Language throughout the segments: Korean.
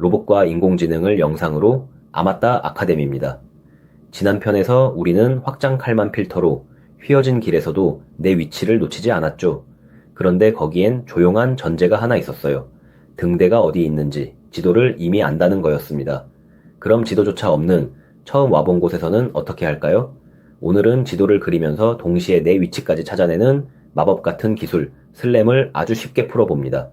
로봇과 인공지능을 영상으로 아마따 아카데미입니다. 지난 편에서 우리는 확장 칼만 필터로 휘어진 길에서도 내 위치를 놓치지 않았죠. 그런데 거기엔 조용한 전제가 하나 있었어요. 등대가 어디 있는지 지도를 이미 안다는 거였습니다. 그럼 지도조차 없는 처음 와본 곳에서는 어떻게 할까요? 오늘은 지도를 그리면서 동시에 내 위치까지 찾아내는 마법 같은 기술, 슬램을 아주 쉽게 풀어봅니다.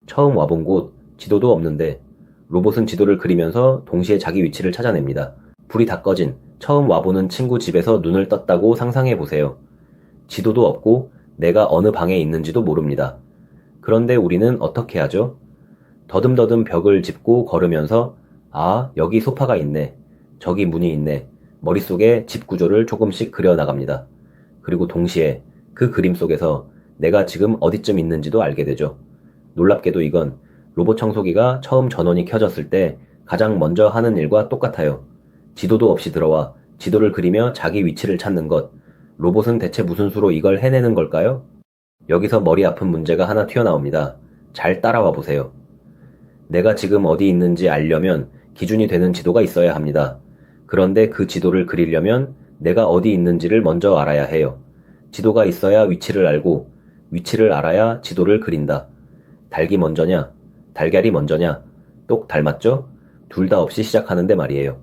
처음 와본 곳, 지도도 없는데 로봇은 지도를 그리면서 동시에 자기 위치를 찾아냅니다. 불이 다 꺼진 처음 와보는 친구 집에서 눈을 떴다고 상상해 보세요. 지도도 없고 내가 어느 방에 있는지도 모릅니다. 그런데 우리는 어떻게 하죠? 더듬더듬 벽을 짚고 걸으면서 아, 여기 소파가 있네. 저기 문이 있네. 머릿속에 집 구조를 조금씩 그려나갑니다. 그리고 동시에 그 그림 속에서 내가 지금 어디쯤 있는지도 알게 되죠. 놀랍게도 이건 로봇 청소기가 처음 전원이 켜졌을 때 가장 먼저 하는 일과 똑같아요. 지도도 없이 들어와 지도를 그리며 자기 위치를 찾는 것. 로봇은 대체 무슨 수로 이걸 해내는 걸까요? 여기서 머리 아픈 문제가 하나 튀어나옵니다. 잘 따라와 보세요. 내가 지금 어디 있는지 알려면 기준이 되는 지도가 있어야 합니다. 그런데 그 지도를 그리려면 내가 어디 있는지를 먼저 알아야 해요. 지도가 있어야 위치를 알고, 위치를 알아야 지도를 그린다. 닭이 먼저냐, 달걀이 먼저냐, 똑 닮았죠? 둘 다 없이 시작하는데 말이에요.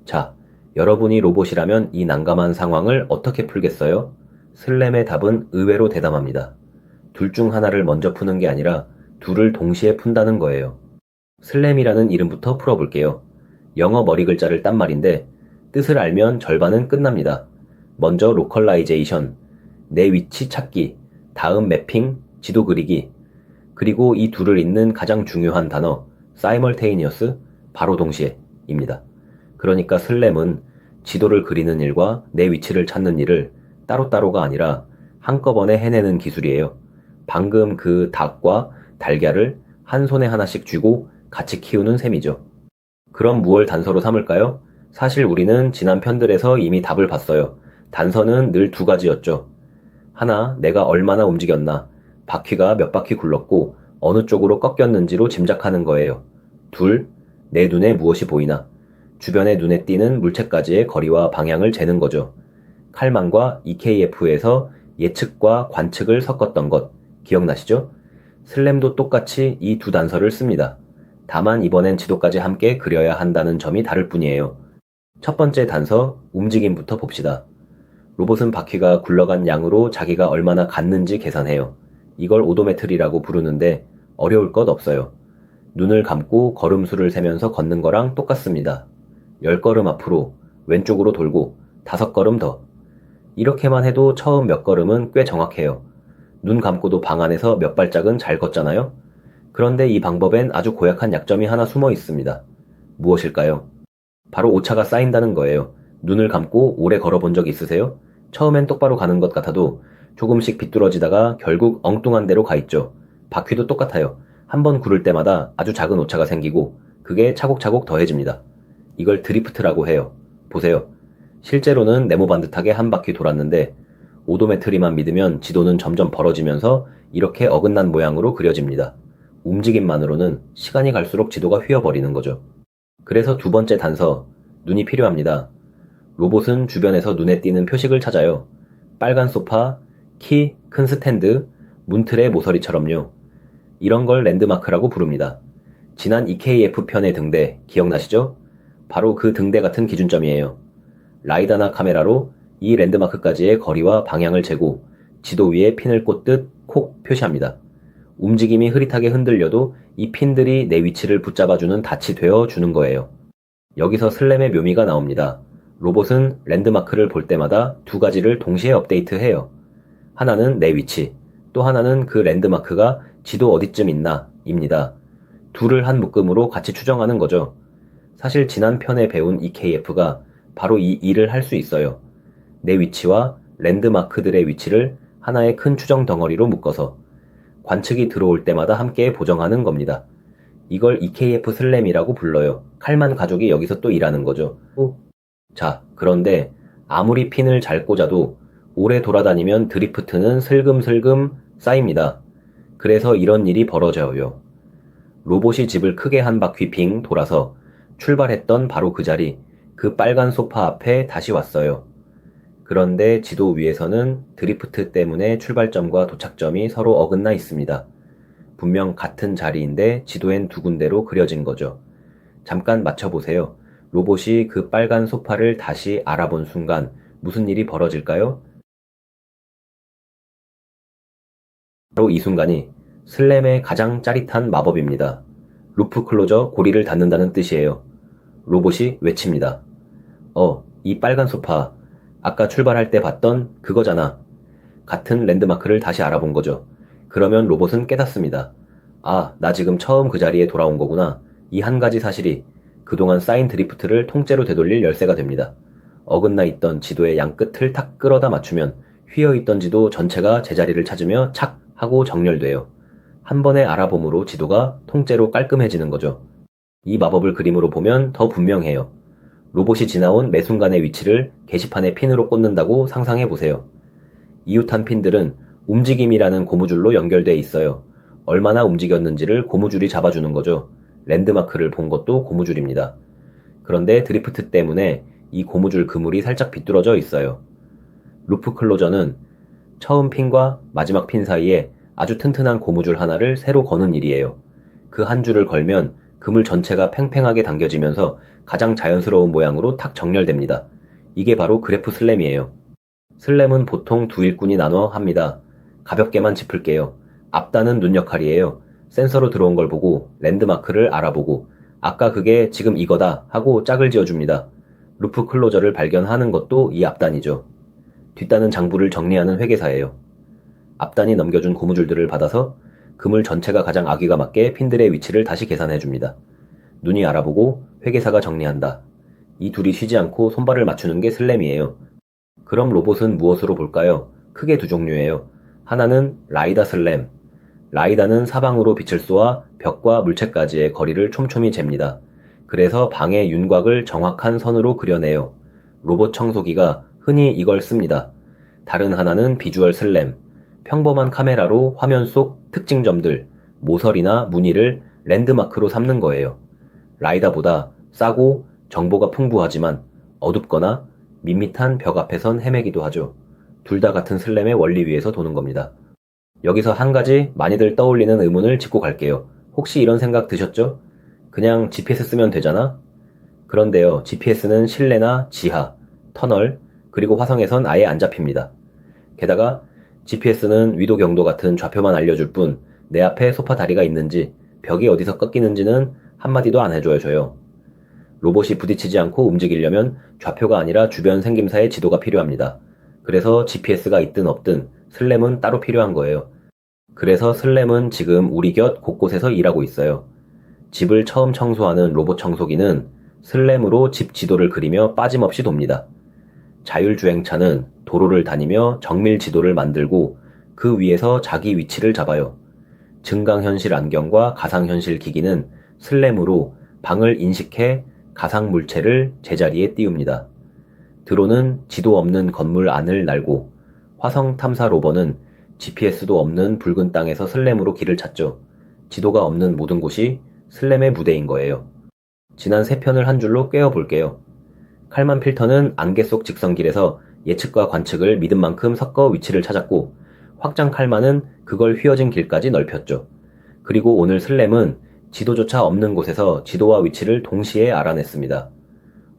자, 여러분이 로봇이라면 이 난감한 상황을 어떻게 풀겠어요? 슬램의 답은 의외로 대담합니다. 둘 중 하나를 먼저 푸는 게 아니라 둘을 동시에 푼다는 거예요. 슬램이라는 이름부터 풀어볼게요. 영어 머리 글자를 딴 말인데 뜻을 알면 절반은 끝납니다. 먼저 로컬라이제이션, 내 위치 찾기, 다음 매핑, 지도 그리기, 그리고 이 둘을 잇는 가장 중요한 단어, 사이멀테이니어스, 바로 동시에입니다. 그러니까 슬램은 지도를 그리는 일과 내 위치를 찾는 일을 따로따로가 아니라 한꺼번에 해내는 기술이에요. 방금 그 닭과 달걀을 한 손에 하나씩 쥐고 같이 키우는 셈이죠. 그럼 무얼 단서로 삼을까요? 사실 우리는 지난 편들에서 이미 답을 봤어요. 단서는 늘 두 가지였죠. 하나, 내가 얼마나 움직였나, 바퀴가 몇 바퀴 굴렀고 어느 쪽으로 꺾였는지로 짐작하는 거예요. 둘, 내 눈에 무엇이 보이나, 주변에 눈에 띄는 물체까지의 거리와 방향을 재는 거죠. 칼만과 EKF에서 예측과 관측을 섞었던 것 기억나시죠? 슬램도 똑같이 이 두 단서를 씁니다. 다만 이번엔 지도까지 함께 그려야 한다는 점이 다를 뿐이에요. 첫 번째 단서, 움직임부터 봅시다. 로봇은 바퀴가 굴러간 양으로 자기가 얼마나 갔는지 계산해요. 이걸 오도메트리라고 부르는데 어려울 것 없어요. 눈을 감고 걸음수를 세면서 걷는 거랑 똑같습니다. 10걸음 앞으로, 왼쪽으로 돌고 5걸음 더. 이렇게만 해도 처음 몇 걸음은 꽤 정확해요. 눈 감고도 방 안에서 몇 발짝은 잘 걷잖아요? 그런데 이 방법엔 아주 고약한 약점이 하나 숨어 있습니다. 무엇일까요? 바로 오차가 쌓인다는 거예요. 눈을 감고 오래 걸어본 적 있으세요? 처음엔 똑바로 가는 것 같아도 조금씩 비뚤어지다가 결국 엉뚱한 데로 가 있죠. 바퀴도 똑같아요. 한 번 구를 때마다 아주 작은 오차가 생기고 그게 차곡차곡 더해집니다. 이걸 드리프트라고 해요. 보세요. 실제로는 네모반 듯하게 한 바퀴 돌았는데 오도메트리만 믿으면 지도는 점점 벌어지면서 이렇게 어긋난 모양으로 그려집니다. 움직임만으로는 시간이 갈수록 지도가 휘어버리는 거죠. 그래서 두 번째 단서, 눈이 필요합니다. 로봇은 주변에서 눈에 띄는 표식을 찾아요. 빨간 소파, 키, 큰 스탠드, 문틀의 모서리처럼요. 이런 걸 랜드마크라고 부릅니다. 지난 EKF 편의 등대 기억나시죠? 바로 그 등대 같은 기준점이에요. 라이다나 카메라로 이 랜드마크까지의 거리와 방향을 재고 지도 위에 핀을 꽂듯 콕 표시합니다. 움직임이 흐릿하게 흔들려도 이 핀들이 내 위치를 붙잡아주는 닻이 되어 주는 거예요. 여기서 슬램의 묘미가 나옵니다. 로봇은 랜드마크를 볼 때마다 두 가지를 동시에 업데이트해요. 하나는 내 위치, 또 하나는 그 랜드마크가 지도 어디쯤 있나 입니다. 둘을 한 묶음으로 같이 추정하는 거죠. 사실 지난 편에 배운 EKF가 바로 이 일을 할 수 있어요. 내 위치와 랜드마크들의 위치를 하나의 큰 추정 덩어리로 묶어서 관측이 들어올 때마다 함께 보정하는 겁니다. 이걸 EKF 슬램이라고 불러요. 칼만 가족이 여기서 또 일하는 거죠. 자, 그런데 아무리 핀을 잘 꽂아도 오래 돌아다니면 드리프트는 슬금슬금 쌓입니다. 그래서 이런 일이 벌어져요. 로봇이 집을 크게 한 바퀴 빙 돌아서 출발했던 바로 그 자리, 그 빨간 소파 앞에 다시 왔어요. 그런데 지도 위에서는 드리프트 때문에 출발점과 도착점이 서로 어긋나 있습니다. 분명 같은 자리인데 지도엔 두 군데로 그려진 거죠. 잠깐 맞춰보세요. 로봇이 그 빨간 소파를 다시 알아본 순간 무슨 일이 벌어질까요? 바로 이 순간이 슬램의 가장 짜릿한 마법입니다. 루프 클로저 고리를 닫는다는 뜻이에요. 로봇이 외칩니다. 이 빨간 소파. 아까 출발할 때 봤던 그거잖아. 같은 랜드마크를 다시 알아본 거죠. 그러면 로봇은 깨닫습니다. 아, 나 지금 처음 그 자리에 돌아온 거구나. 이 한 가지 사실이 그동안 쌓인 드리프트를 통째로 되돌릴 열쇠가 됩니다. 어긋나 있던 지도의 양 끝을 탁 끌어다 맞추면 휘어 있던 지도 전체가 제자리를 찾으며 착 하고 정렬돼요. 한 번의 알아봄으로 지도가 통째로 깔끔해지는 거죠. 이 마법을 그림으로 보면 더 분명해요. 로봇이 지나온 매 순간의 위치를 게시판에 핀으로 꽂는다고 상상해 보세요. 이웃한 핀들은 움직임이라는 고무줄로 연결돼 있어요. 얼마나 움직였는지를 고무줄이 잡아주는 거죠. 랜드마크를 본 것도 고무줄입니다. 그런데 드리프트 때문에 이 고무줄 그물이 살짝 비뚤어져 있어요. 루프 클로저는 처음 핀과 마지막 핀 사이에 아주 튼튼한 고무줄 하나를 새로 거는 일이에요. 그 한 줄을 걸면 그물 전체가 팽팽하게 당겨지면서 가장 자연스러운 모양으로 탁 정렬됩니다. 이게 바로 그래프 슬램이에요. 슬램은 보통 두 일꾼이 나눠 합니다. 가볍게만 짚을게요. 앞단은 눈 역할이에요. 센서로 들어온 걸 보고 랜드마크를 알아보고 아까 그게 지금 이거다 하고 짝을 지어줍니다. 루프 클로저를 발견하는 것도 이 앞단이죠. 뒷단은 장부를 정리하는 회계사예요. 앞단이 넘겨준 고무줄들을 받아서 그물 전체가 가장 아귀가 맞게 핀들의 위치를 다시 계산해줍니다. 눈이 알아보고 회계사가 정리한다. 이 둘이 쉬지 않고 손발을 맞추는 게 슬램이에요. 그럼 로봇은 무엇으로 볼까요? 크게 두 종류예요. 하나는 라이다 슬램. 라이다는 사방으로 빛을 쏘아 벽과 물체까지의 거리를 촘촘히 잽니다. 그래서 방의 윤곽을 정확한 선으로 그려내요. 로봇 청소기가 흔히 이걸 씁니다. 다른 하나는 비주얼 슬램. 평범한 카메라로 화면 속 특징점들, 모서리나 무늬를 랜드마크로 삼는 거예요. 라이다보다 싸고 정보가 풍부하지만 어둡거나 밋밋한 벽 앞에선 헤매기도 하죠. 둘 다 같은 슬램의 원리 위에서 도는 겁니다. 여기서 한 가지 많이들 떠올리는 의문을 짚고 갈게요. 혹시 이런 생각 드셨죠? 그냥 GPS 쓰면 되잖아? 그런데요, GPS는 실내나 지하, 터널, 그리고 화성에선 아예 안 잡힙니다. 게다가 GPS는 위도 경도 같은 좌표만 알려줄 뿐 내 앞에 소파 다리가 있는지 벽이 어디서 꺾이는지는 한마디도 안 해줘요. 로봇이 부딪히지 않고 움직이려면 좌표가 아니라 주변 생김사의 지도가 필요합니다. 그래서 GPS가 있든 없든 슬램은 따로 필요한 거예요. 그래서 슬램은 지금 우리 곁 곳곳에서 일하고 있어요. 집을 처음 청소하는 로봇 청소기는 슬램으로 집 지도를 그리며 빠짐없이 돕니다. 자율주행차는 도로를 다니며 정밀 지도를 만들고 그 위에서 자기 위치를 잡아요. 증강현실 안경과 가상현실 기기는 슬램으로 방을 인식해 가상 물체를 제자리에 띄웁니다. 드론은 지도 없는 건물 안을 날고 화성 탐사 로버는 GPS도 없는 붉은 땅에서 슬램으로 길을 찾죠. 지도가 없는 모든 곳이 슬램의 무대인 거예요. 지난 세 편을 한 줄로 꿰어볼게요. 칼만 필터는 안개 속 직선길에서 예측과 관측을 믿은 만큼 섞어 위치를 찾았고 확장 칼만은 그걸 휘어진 길까지 넓혔죠. 그리고 오늘 슬램은 지도조차 없는 곳에서 지도와 위치를 동시에 알아냈습니다.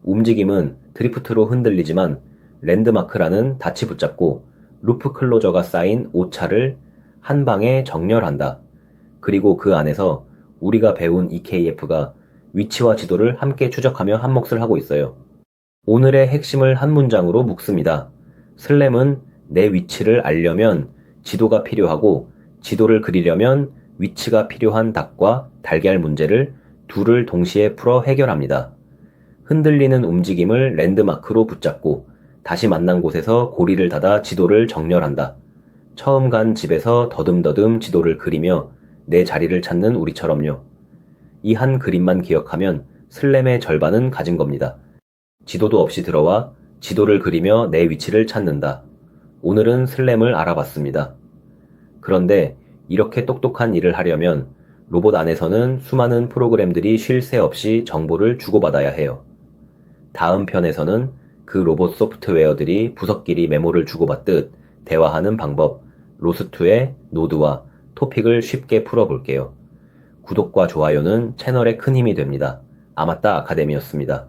움직임은 드리프트로 흔들리지만 랜드마크라는 닻이 붙잡고 루프 클로저가 쌓인 오차를 한 방에 정렬한다. 그리고 그 안에서 우리가 배운 EKF가 위치와 지도를 함께 추적하며 한 몫을 하고 있어요. 오늘의 핵심을 한 문장으로 묶습니다. 슬램은 내 위치를 알려면 지도가 필요하고 지도를 그리려면 위치가 필요한 닭과 달걀 문제를 둘을 동시에 풀어 해결합니다. 흔들리는 움직임을 랜드마크로 붙잡고 다시 만난 곳에서 고리를 닫아 지도를 정렬한다. 처음 간 집에서 더듬더듬 지도를 그리며 내 자리를 찾는 우리처럼요. 이 한 그림만 기억하면 슬램의 절반은 가진 겁니다. 지도도 없이 들어와 지도를 그리며 내 위치를 찾는다. 오늘은 슬램을 알아봤습니다. 그런데 이렇게 똑똑한 일을 하려면 로봇 안에서는 수많은 프로그램들이 쉴 새 없이 정보를 주고받아야 해요. 다음 편에서는 그 로봇 소프트웨어들이 부서끼리 메모를 주고받듯 대화하는 방법, 로스2의 노드와 토픽을 쉽게 풀어볼게요. 구독과 좋아요는 채널에 큰 힘이 됩니다. 아마따 아카데미였습니다.